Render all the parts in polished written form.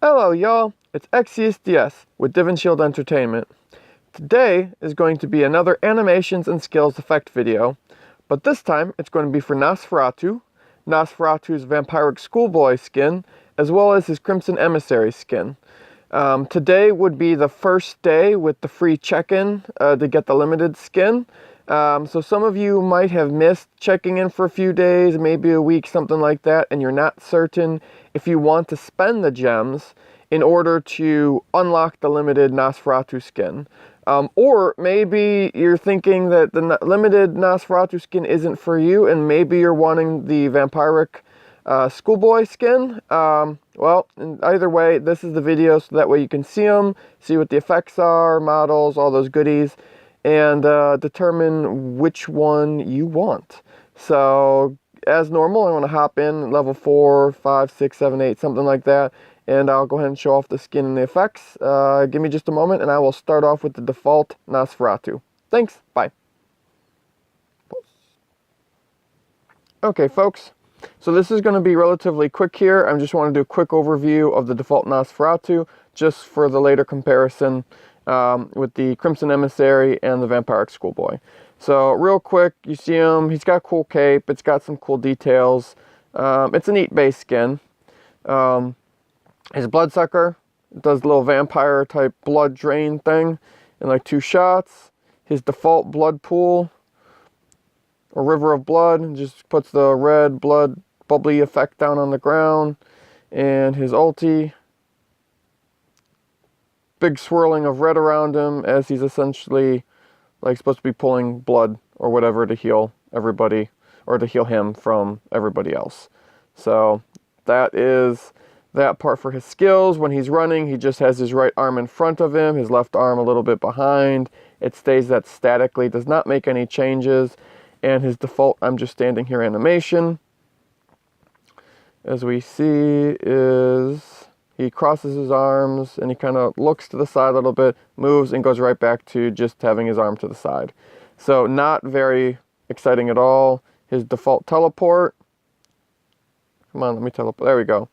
Hello y'all, it's XCSDS with Divinshield Entertainment. Today is going to be another animations and skills effect video, but this time it's going to be for Nosferatu's Vampiric Schoolboy skin, as well as his Crimson Emissary skin. Today would be the first day with the free check-in to get the limited skin. So some of you might have missed checking in for a few days, maybe a week, something like that, and you're not certain if you want to spend the gems in order to unlock the limited Nosferatu skin. Or maybe you're thinking that the limited Nosferatu skin isn't for you, and maybe you're wanting the Vampiric Schoolboy skin. Well, either way, this is the video, so that way you can see them, see what the effects are, models, all those goodies, and determine which one you want. So, as normal, I want to hop in level 4, 5, 6, 7, 8, something like that, and I'll go ahead and show off the skin and the effects. Give me just a moment, and I will start off with the default Nosferatu. Thanks, bye. Okay, folks, so this is going to be relatively quick here. I just want to do a quick overview of the default Nosferatu, just for the later comparison with the Crimson Emissary and the Vampiric Schoolboy. So real quick, you see him, he's got a cool cape, it's got some cool details. It's a neat base skin. His bloodsucker does a little vampire type blood drain thing in like 2 shots. His default blood pool, or river of blood, just puts the red blood bubbly effect down on the ground. And his ulti, big swirling of red around him as he's essentially like supposed to be pulling blood or whatever to heal everybody, or to heal him from everybody else. So that is that part for his skills. When he's running, he just has his right arm in front of him, his left arm a little bit behind. It stays that statically, does not make any changes. And his default I'm just standing here animation, as we see, is he crosses his arms and he kind of looks to the side a little bit, moves, and goes right back to just having his arm to the side. So not very exciting at all. His default teleport, come on, let me teleport, there we go.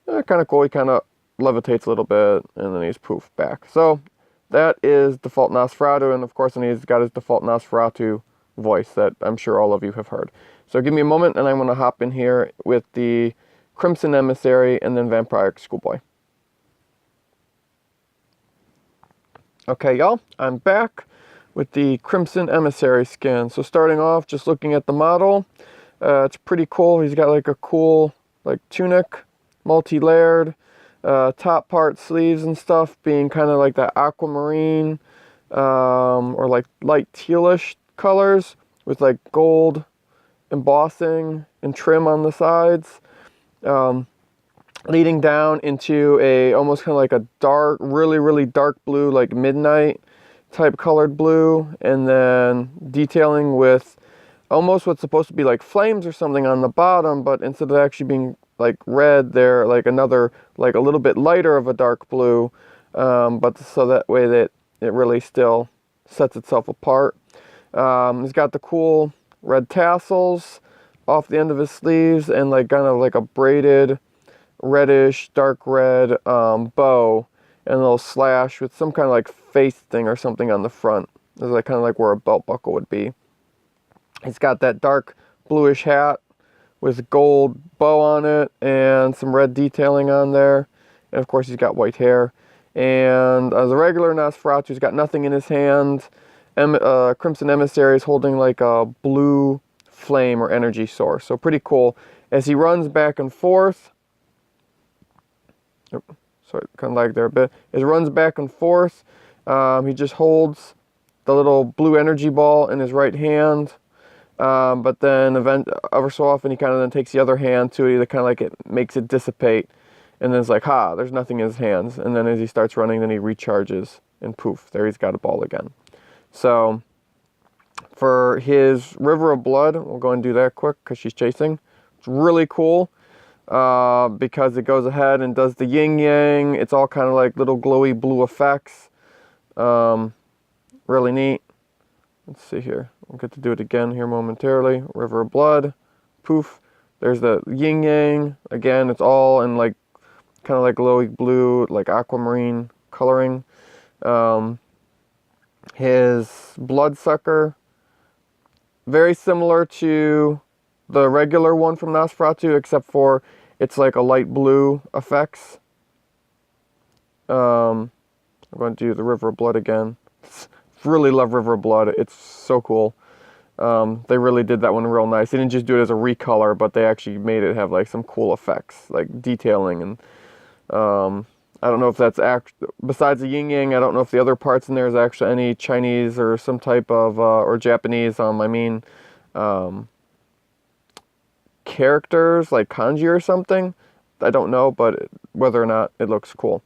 Kind of cool, he kind of levitates a little bit and then he's poof back. So that is default Nosferatu, and of course then he's got his default Nosferatu voice that I'm sure all of you have heard. So give me a moment and I'm going to hop in here with the Crimson Emissary and then Vampiric Schoolboy. Okay, y'all, I'm back with the Crimson Emissary skin. So starting off, just looking at the model, it's pretty cool. He's got like a cool like tunic, multi-layered, top part, sleeves and stuff being kind of like that aquamarine or like light tealish colors with like gold embossing and trim on the sides. Leading down into a almost kind of like a dark, really dark blue, like midnight type colored blue, and then detailing with almost what's supposed to be like flames or something on the bottom, but instead of actually being like red, they're like another, like a little bit lighter of a dark blue, but so that way that it really still sets itself apart. He's got the cool red tassels off the end of his sleeves and like kind of like a braided reddish dark red bow and a little slash with some kind of like face thing or something on the front. This is like kind of like where a belt buckle would be. He's got that dark bluish hat with gold bow on it and some red detailing on there, and of course he's got white hair. And as a regular Nosferatu, he's got nothing in his hand. Crimson Emissary is holding like a blue flame or energy source. So pretty cool. As he runs back and forth, sorry, kind of lagged there a bit. As he runs back and forth, he just holds the little blue energy ball in his right hand. But then ever so often he kind of then takes the other hand to it, kind of like it makes it dissipate. And then it's like, ha, there's nothing in his hands. And then as he starts running, then he recharges and poof, there he's got a ball again. So for his River of Blood, we'll go and do that quick because she's chasing. It's really cool because it goes ahead and does the yin yang. It's all kind of like little glowy blue effects. Really neat. Let's see here. We'll get to do it again here momentarily. River of Blood, poof. There's the yin yang. Again, it's all in like kind of like glowy blue, like aquamarine coloring. His bloodsucker, very similar to the regular one from Nosferatu, except for it's like a light blue effects. I'm going to do the River of Blood again. Really love River of Blood. It's so cool. They really did that one real nice. They didn't just do it as a recolor, but they actually made it have like some cool effects, like detailing. And I don't know if that's besides the yin yang, I don't know if the other parts in there is actually any Chinese or some type of or Japanese. Characters like kanji or something. I don't know, but whether or not it looks cool.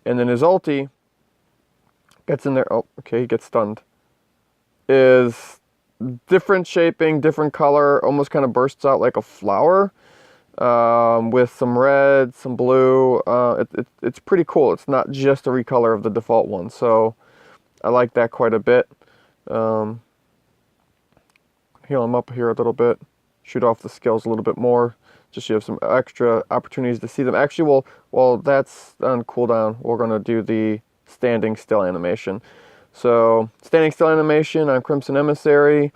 And then his ulti gets in there. Oh, okay, he gets stunned. Is different shaping, different color, almost kind of bursts out like a flower, with some red, some blue. It's pretty cool. It's not just a recolor of the default one, so I like that quite a bit. Heal him up here a little bit, shoot off the skills a little bit more, just so you have some extra opportunities to see them. Actually, while that's on cooldown, we're going to do the standing still animation. So, standing still animation on Crimson Emissary,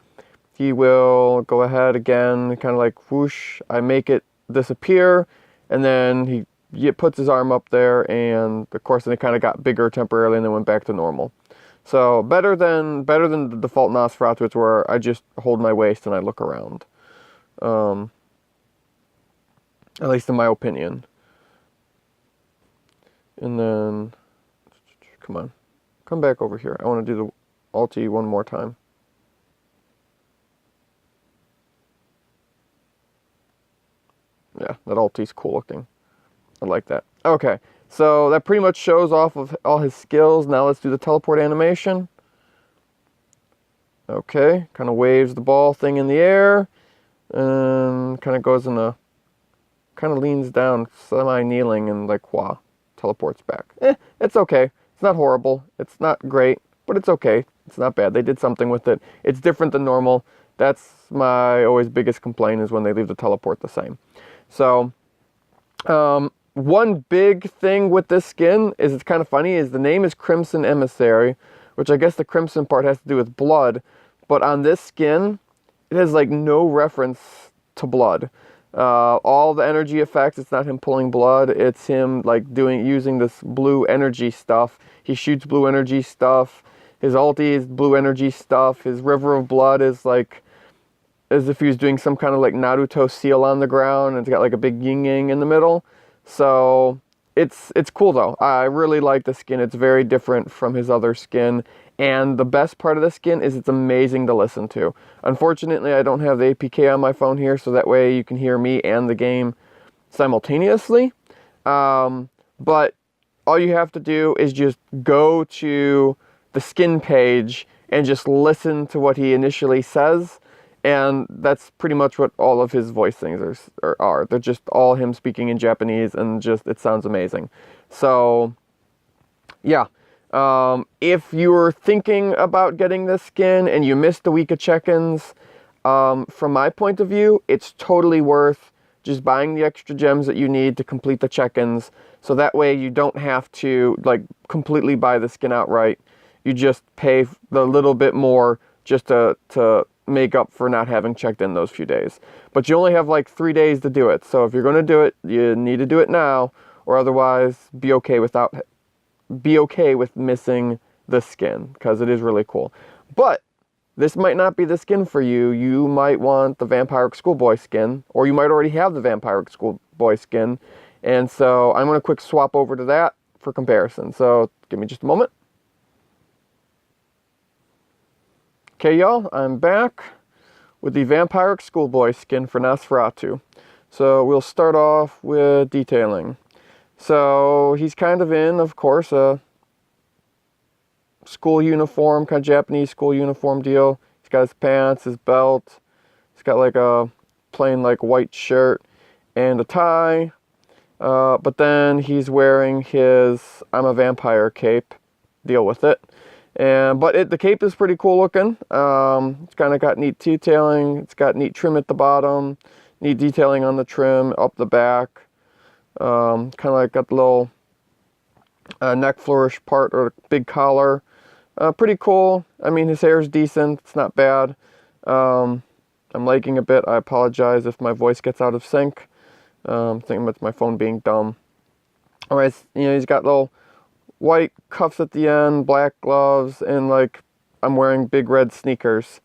he will go ahead again, kind of like whoosh, I make it disappear, and then he puts his arm up there, and of course then it kind of got bigger temporarily and then went back to normal. So better than the default Nosferatu, it's where I just hold my waist and I look around. At least in my opinion. And then, come on, come back over here. I want to do the ulti one more time. Yeah, that ulti's cool looking. I like that. Okay, so that pretty much shows off of all his skills. Now let's do the teleport animation. Okay, kind of waves the ball thing in the air, and kind of goes in a, kind of leans down, semi-kneeling, and like, wah, teleports back. It's okay. It's not horrible. It's not great, but it's okay. It's not bad. They did something with it. It's different than normal. That's my always biggest complaint, is when they leave the teleport the same. So, one big thing with this skin is, it's kind of funny, is the name is Crimson Emissary, which I guess the crimson part has to do with blood, but on this skin, it has like no reference to blood. All the energy effects, it's not him pulling blood, it's him like using this blue energy stuff. He shoots blue energy stuff. His ulti is blue energy stuff. His River of Blood is like as if he was doing some kind of like Naruto seal on the ground, and it's got like a big yin yang in the middle. So it's cool though. I really like the skin. It's very different from his other skin, and the best part of the skin is it's amazing to listen to. Unfortunately, I don't have the APK on my phone here, so that way you can hear me and the game simultaneously. But all you have to do is just go to the skin page and just listen to what he initially says. And that's pretty much what all of his voice things are. They're just all him speaking in Japanese, and just, it sounds amazing. So, yeah. If you were thinking about getting this skin and you missed a week of check-ins, from my point of view, it's totally worth just buying the extra gems that you need to complete the check-ins. So that way you don't have to like completely buy the skin outright. You just pay the little bit more just to make up for not having checked in those few days. But you only have like 3 days to do it. So if you're going to do it, you need to do it now, or otherwise be okay with missing the skin, because it is really cool. But this might not be the skin for you. You might want the Vampiric Schoolboy skin, or you might already have the Vampiric Schoolboy skin. And so I'm going to quick swap over to that for comparison. So give me just a moment. Okay, y'all, I'm back with the Vampiric Schoolboy skin for Nosferatu. So we'll start off with detailing. So he's kind of in, of course, a school uniform, kind of Japanese school uniform deal. He's got his pants, his belt. He's got like a plain like white shirt and a tie. But then he's wearing his I'm a Vampire cape. Deal with it. But the cape is pretty cool looking. It's kind of got neat detailing. It's got neat trim at the bottom, neat detailing on the trim, up the back. Kind of like got the little neck flourish part or big collar. Pretty cool. I mean, his hair is decent. It's not bad. I'm lagging a bit. I apologize if my voice gets out of sync. I'm thinking it's my phone being dumb. Alright, you know, he's got little white cuffs at the end, black gloves, and like I'm wearing big red sneakers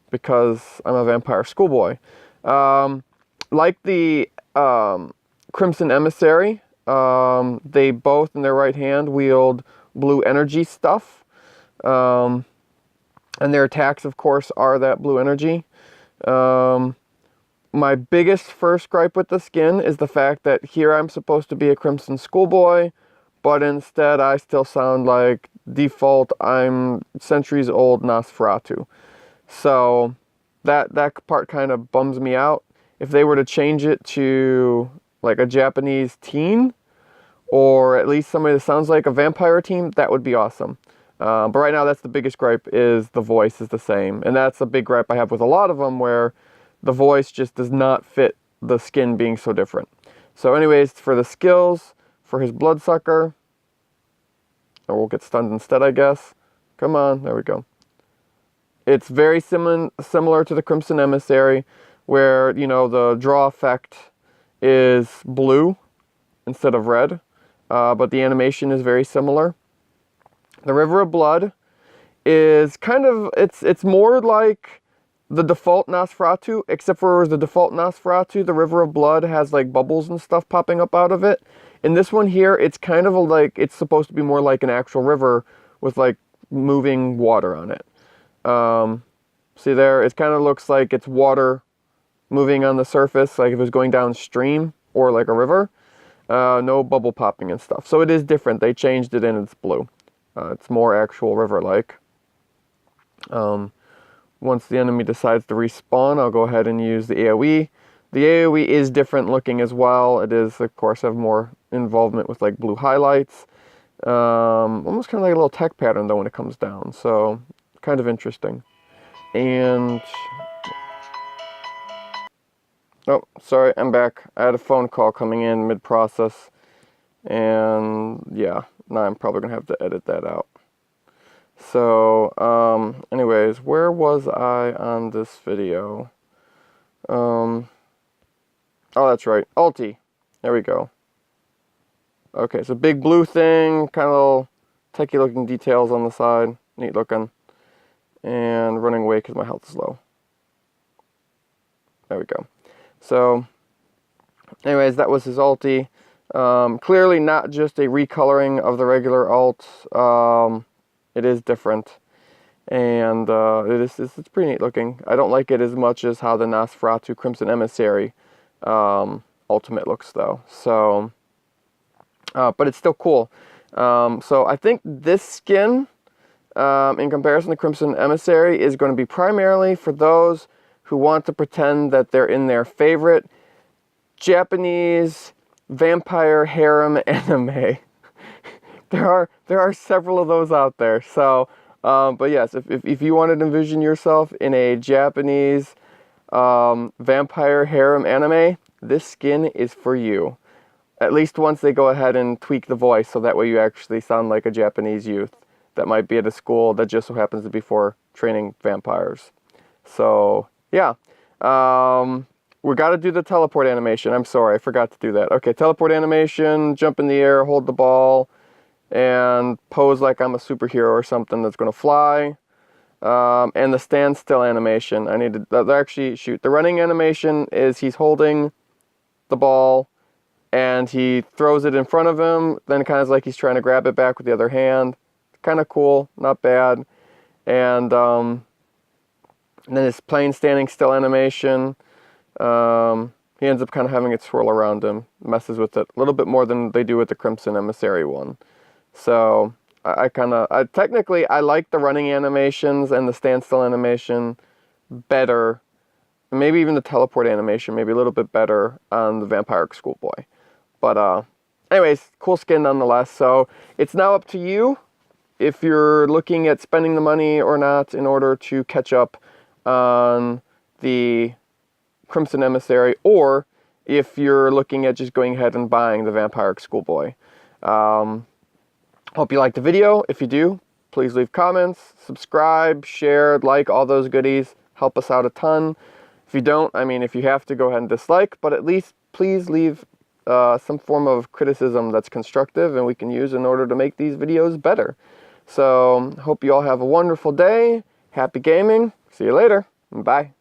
because I'm a vampire schoolboy. Like the Crimson Emissary, they both in their right hand wield blue energy stuff. And their attacks, of course, are that blue energy. My biggest first gripe with the skin is the fact that here I'm supposed to be a Crimson Schoolboy, but instead I still sound like default I'm centuries old Nosferatu. So that part kind of bums me out. If they were to change it to like a Japanese teen, or at least somebody that sounds like a vampire teen, that would be awesome. But right now that's the biggest gripe, is the voice is the same. And that's a big gripe I have with a lot of them, where the voice just does not fit the skin being so different. So anyways, for the skills, for his bloodsucker, or we'll get stunned instead, I guess. Come on, there we go. It's very similar to the Crimson Emissary, where, you know, the draw effect is blue instead of red, but the animation is very similar. The River of Blood is kind of, it's more like the default Nosferatu, except for the default Nosferatu, the River of Blood has like bubbles and stuff popping up out of it. In this one here, it's kind of like, it's supposed to be more like an actual river with like moving water on it. See there, it kind of looks like it's water moving on the surface, like if it was going downstream or like a river. No bubble popping and stuff. So it is different. They changed it and it's blue. It's more actual river-like. Once the enemy decides to respawn, I'll go ahead and use the AoE. The AoE is different looking as well. It is, of course, have more involvement with like blue highlights. Almost kind of like a little tech pattern though when it comes down. So kind of interesting. And oh, sorry, I'm back. I had a phone call coming in mid-process. And yeah, now I'm probably going to have to edit that out. So, anyways, where was I on this video? Oh, that's right, ulti. There we go. Okay, so big blue thing, kind of little techie looking details on the side. Neat looking. And running away because my health is low. There we go. So, anyways, that was his ulti. Clearly not just a recoloring of the regular alt. It is different. And it's pretty neat looking. I don't like it as much as how the Nosferatu Crimson Emissary ultimate looks though. So, but it's still cool. So I think this skin, in comparison to Crimson Emissary, is going to be primarily for those who want to pretend that they're in their favorite Japanese vampire harem anime. There are several of those out there. So, but yes, if you wanted to envision yourself in a Japanese vampire harem anime, this skin is for you. At least once they go ahead and tweak the voice, so that way you actually sound like a Japanese youth that might be at a school that just so happens to be for training vampires. So, yeah. We got to do the teleport animation. I'm sorry, I forgot to do that. Okay, teleport animation, jump in the air, hold the ball, and pose like I'm a superhero or something that's going to fly. And the standstill animation. I need to actually shoot. The running animation is he's holding the ball and he throws it in front of him. Then kind of like he's trying to grab it back with the other hand. Kind of cool, not bad. And then his plain standing still animation. He ends up kind of having it swirl around him, messes with it a little bit more than they do with the Crimson Emissary one. So technically I like the running animations and the standstill animation better, maybe even the teleport animation, maybe a little bit better on the Vampiric Schoolboy. But anyways, cool skin nonetheless. So it's now up to you if you're looking at spending the money or not in order to catch up on the Crimson Emissary, or if you're looking at just going ahead and buying the Vampiric Schoolboy. Hope you liked the video. If you do, please leave comments, subscribe, share, like, all those goodies. Help us out a ton. If you don't, I mean, if you have to, go ahead and dislike, but at least please leave some form of criticism that's constructive and we can use in order to make these videos better. So, hope you all have a wonderful day. Happy gaming. See you later. Bye.